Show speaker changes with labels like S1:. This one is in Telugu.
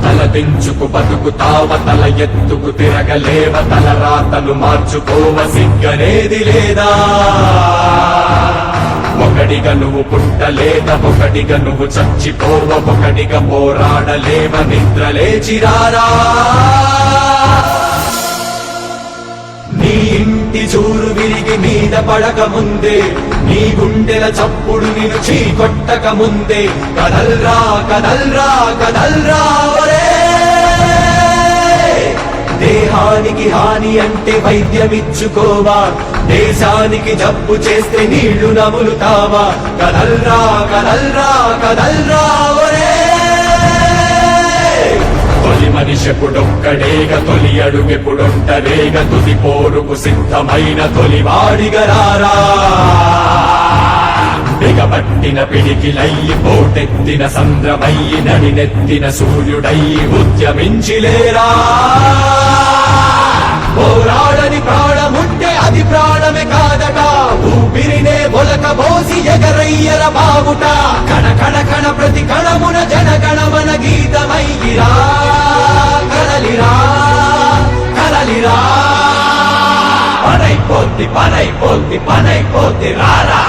S1: తల దించుకు బతుకుతావ, తల ఎత్తుకు తిరగలేవ, తల రాతలు మార్చుకోవ, సిగ్గనేది లేదా? ఒకడిగా నువ్వు పుట్టలేద, ఒకడిగా నువ్వు చచ్చిపోవ, ఒకడిగా పోరాడలేవ, నిద్ర లేచిరారా. నీ ఇంటి చూరు విరిగి మీద పడక ముందే, నీ గుండెల చప్పుడు నిన్ను చీకొట్టక ముందే, కదల్రా కదల్రా కదల్రా ఒరే. దేహానికి హాని అంటే వైద్యమిచ్చుకోవా, దేశానికి జబ్బు చేస్తే నీళ్లు నములుతావా? కదల్రా కదల్రా కదల్రా ఒరే. తొలి మనిషెప్పుడొక్కడేగ, తొలి అడుగెప్పుడొంటరేగ, తుది పోరుకు సిద్ధమైన తొలివాడిగరారా. బిగబట్టిన పిడికిలయ్యి, పోటెత్తిన సంద్రమయ్యి, నడినెత్తిన సూర్యుడయ్యి ఉద్యమించిలేరా. పోరాడని ప్రాణముంటే అది ప్రాణమే కాదట, ఊపిరినే ఒలకబోసి ఎగరయ్యర బావుట. కణ కణ కణ ప్రతి కణమున జనగణమన గీతమయ్యిరా. కదలిరా కదలిరా. పనైపోద్ది పనైపోద్ది పనైపోద్ది రారా.